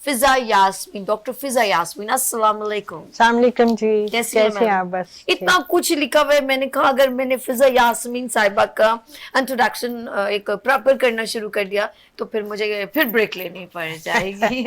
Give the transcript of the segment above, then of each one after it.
فضا یاسمین، ڈاکٹر فضا یاسمین. السلام علیکم. السلام علیکم جی. کیسے ہیں آپ؟ بس اتنا کچھ لکھا ہوا ہے. میں نے کہا اگر میں نے فضا یاسمین صاحبہ کا انٹروڈکشن ایک پراپر کرنا شروع کر دیا تو پھر مجھے پھر بریک لینی پڑ جائے گی.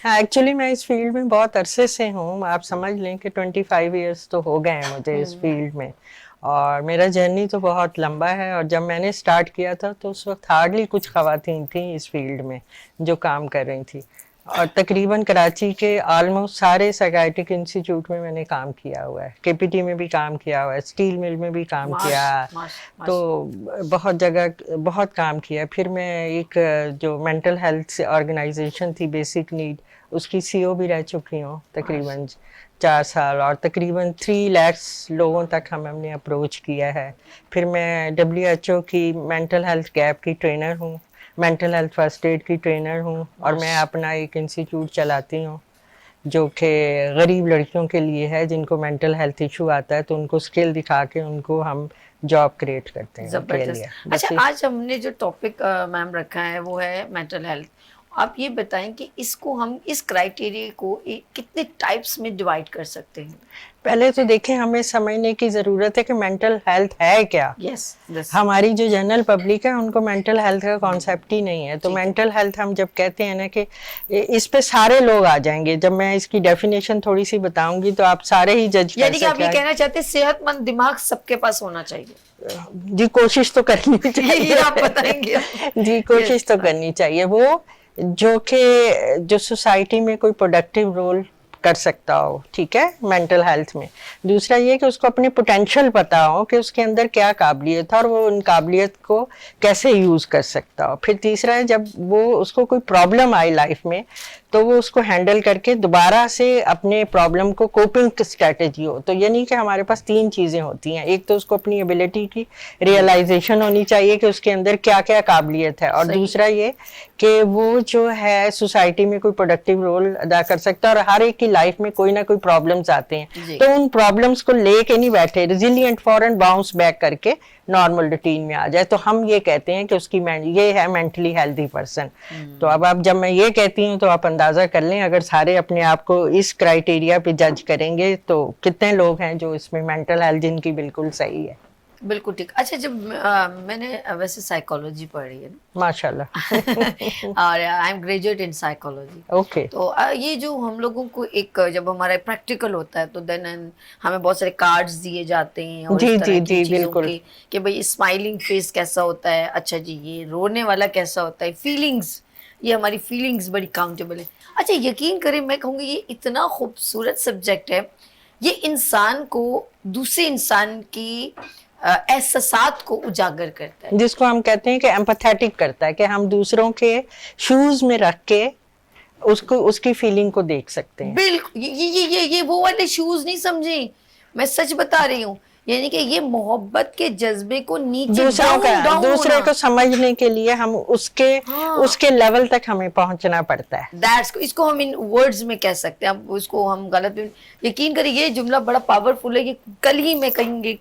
ایکچولی میں اس فیلڈ میں بہت عرصے سے ہوں. آپ سمجھ لیں کہ 25 ایئرس تو ہو گئے ہیں مجھے اس فیلڈ میں, اور میرا جرنی تو بہت لمبا ہے. اور جب میں نے اسٹارٹ کیا تھا تو اس وقت ہارڈلی کچھ خواتین تھیں اس فیلڈ میں جو کام کر رہی تھیں, اور تقریباً کراچی کے آلموسٹ سارے سائیکیاٹرک انسٹیٹیوٹ میں نے کام کیا ہوا ہے. کے پی ٹی میں بھی کام کیا ہوا ہے, اسٹیل مل میں بھی کام کیا, تو بہت جگہ بہت کام کیا. پھر میں ایک جو مینٹل ہیلتھ آرگنائزیشن تھی بیسک نیڈ, اس کی سی او بھی رہ چکی ہوں تقریباً 4 سال, اور تقریباً 3 لاکھ لوگوں تک ہم نے اپروچ کیا ہے. پھر میں WHO کی مینٹل ہیلتھ گیپ کی ٹرینر ہوں, مینٹل ہیلتھ فرسٹ ایڈ کی ٹرینر ہوں, اور میں اپنا ایک انسٹیٹیوٹ چلاتی ہوں جو کہ غریب لڑکیوں کے لیے ہے جن کو مینٹل ہیلتھ ایشو آتا ہے, تو ان کو اسکل دکھا کے ان کو ہم جاب کریٹ کرتے ہیں. زبردست. اچھا, آج ہم نے جو ٹاپک میم رکھا ہے وہ ہے مینٹل ہیلتھ. آپ یہ بتائیں کہ اس کو ہم اس کرائٹیریا کو کتنے ٹائپس میں ڈیوائڈ کر سکتے ہیں؟ پہلے تو دیکھیں, ہمیں سمجھنے کی ضرورت ہے کہ مینٹل ہیلتھ ہے کیا. ہماری جو جنرل پبلک ہے ان کو مینٹل ہیلتھ کا کانسیپٹ ہی نہیں ہے. تو مینٹل ہیلتھ ہم جب کہتے ہیں نا کہ اس پہ سارے لوگ آ جائیں گے, جب میں اس کی ڈیفینیشن تھوڑی سی بتاؤں گی تو آپ سارے ہی جج کر سکتے ہیں. یعنی کہ آپ یہ کہنا چاہتے ہیں صحت مند دماغ سب کے پاس ہونا چاہیے؟ جی کوشش تو کرنی چاہیے. آپ بتائیں گے. جی کوشش تو کرنی چاہیے. وہ جو سوسائٹی میں کوئی پروڈکٹیو رول کر سکتا ہو, ٹھیک ہے, مینٹل ہیلتھ میں. دوسرا یہ کہ اس کو اپنی پوٹینشیل پتا ہو کہ اس کے اندر کیا قابلیت ہے اور وہ ان قابلیت کو کیسے یوز کر سکتا ہو. پھر تیسرا ہے جب وہ اس کو کوئی پرابلم آئی لائف میں تو وہ اس کو ہینڈل کر کے دوبارہ سے اپنے پرابلم کو کوپنگ اسٹریٹجی ہو. تو یہ نہیں کہ ہمارے پاس 3 چیزیں ہوتی ہیں, ایک تو اس کو اپنی ایبلٹی کی ریئلائزیشن ہونی چاہیے کہ اس کے اندر کیا کیا قابلیت ہے, اور دوسرا یہ کہ وہ جو ہے سوسائٹی میں کوئی پروڈکٹیو رول ادا کر سکتا ہے. اور ہر ایک کی لائف میں کوئی نہ کوئی پرابلمز آتے ہیں, تو ان پرابلمز کو لے کے نہیں بیٹھے, ریزیلینٹ فوراً باؤنس بیک کر کے نارمل روٹین میں آ جائے. تو ہم یہ کہتے ہیں کہ اس کی یہ ہے مینٹلی ہیلتھی پرسن. تو اب جب میں یہ کہتی ہوں تو آپ اندازہ کر لیں, اگر سارے اپنے آپ کو اس کرائیٹیریا پہ جج کریں گے تو کتنے لوگ ہیں جو اس میں مینٹل ہیلتھ جن کی بالکل صحیح ہے. بالکل ٹھیک. اچھا, جب میں نے ویسے سائیکالوجی پڑھی ہے نا, ماشاء اللہ, اور I am graduate in psychology. Okay. تو یہ جو ہم لوگوں کو ایک جب ہمارا پریکٹیکل ہوتا ہے تو دین ہمیں بہت سارے کارڈز دیے جاتے ہیں اور اس طرح کی چیزوں کے کہ بھئی اسمائلنگ فیس کیسا ہوتا ہے, اچھا جی یہ رونے والا کیسا ہوتا ہے, فیلنگز, یہ ہماری فیلنگز بڑی کاؤنٹیبل ہے. اچھا یقین کریں, میں کہوں گی یہ اتنا خوبصورت سبجیکٹ ہے, یہ انسان کو دوسرے انسان کی احساسات کو اجاگر کرتا ہے, جس کو ہم کہتے ہیں کہ ایمپیتھیٹک کرتا ہے, کہ ہم دوسروں کے شوز میں رکھ کے اس کی فیلنگ کو دیکھ سکتے ہیں. بالکل. یہ وہ والے شوز نہیں سمجھیں, میں سچ بتا رہی ہوں. یعنی کہ یہ محبت کے جذبے کو نیچے دوسرے کو سمجھنے کے لیے ہم اس کے لیول تک ہمیں پہنچنا پڑتا ہے. اس کو ہم ان ورڈز میں کہہ سکتے ہیں, اس کو ہم غلط, یقین کریں یہ جملہ بڑا پاورفل ہے. یہ کل ہی میں کہیں گے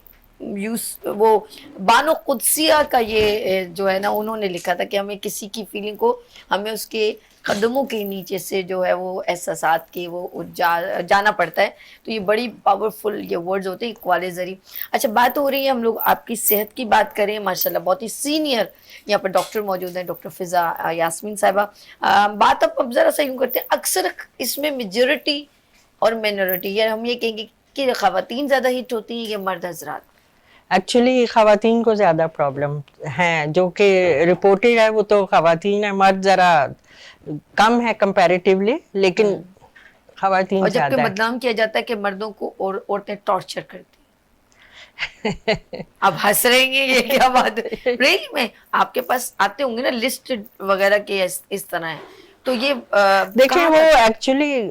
وہ بانو قدسیہ کا یہ جو ہے نا, انہوں نے لکھا تھا کہ ہمیں کسی کی فیلنگ کو ہمیں اس کے قدموں کے نیچے سے جو ہے وہ احساسات کے وہ جانا پڑتا ہے. تو یہ بڑی پاورفل یہ ورڈز ہوتے ہیں اقوال ذریعہ. اچھا, بات ہو رہی ہے, ہم لوگ آپ کی صحت کی بات کریں. ماشاءاللہ بہت ہی سینئر یہاں پر ڈاکٹر موجود ہیں, ڈاکٹر فضا یاسمین صاحبہ. بات اب ذرا سا یوں کرتے ہیں, اکثر اس میں میجورٹی اور مینورٹی, یا ہم یہ کہیں گے کہ خواتین زیادہ ہٹ ہوتی ہیں یا مرد حضرات؟ ایکچولی خواتین کو زیادہ پرابلم ہیں, جو کہ رپورٹڈ ہے وہ تو خواتین ہیں, مرد ذرا کم ہے کمپیریٹیولی, لیکن خواتین اور زیادہ. جبکہ بدنام کیا جاتا ہے کہ مردوں کو عورتیں ٹارچر کرتی ہیں. اب ہنس رہے ہیں, یہ کیا بات ہے؟ ریلی میں آپ کے پاس آتے ہوں گے نا لسٹ وغیرہ کے اس طرح ہے, تو یہ دیکھیں وہ ایکچولی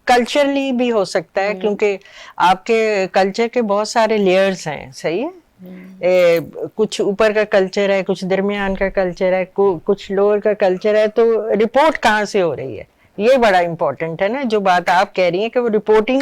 کلچرلی بھی ہو سکتا ہے, کیونکہ آپ کے کلچر کے بہت سارے لیئرز ہیں, صحیح ہے, کچھ اوپر کا کلچر ہے, کچھ درمیان کا کلچر ہے, کچھ لوور کا کلچر ہے. تو رپورٹ کہاں سے ہو رہی ہے, یہ بڑا امپورٹنٹ ہے نا. جو بات آپ کہہ رہی ہیں کہ وہ رپورٹنگ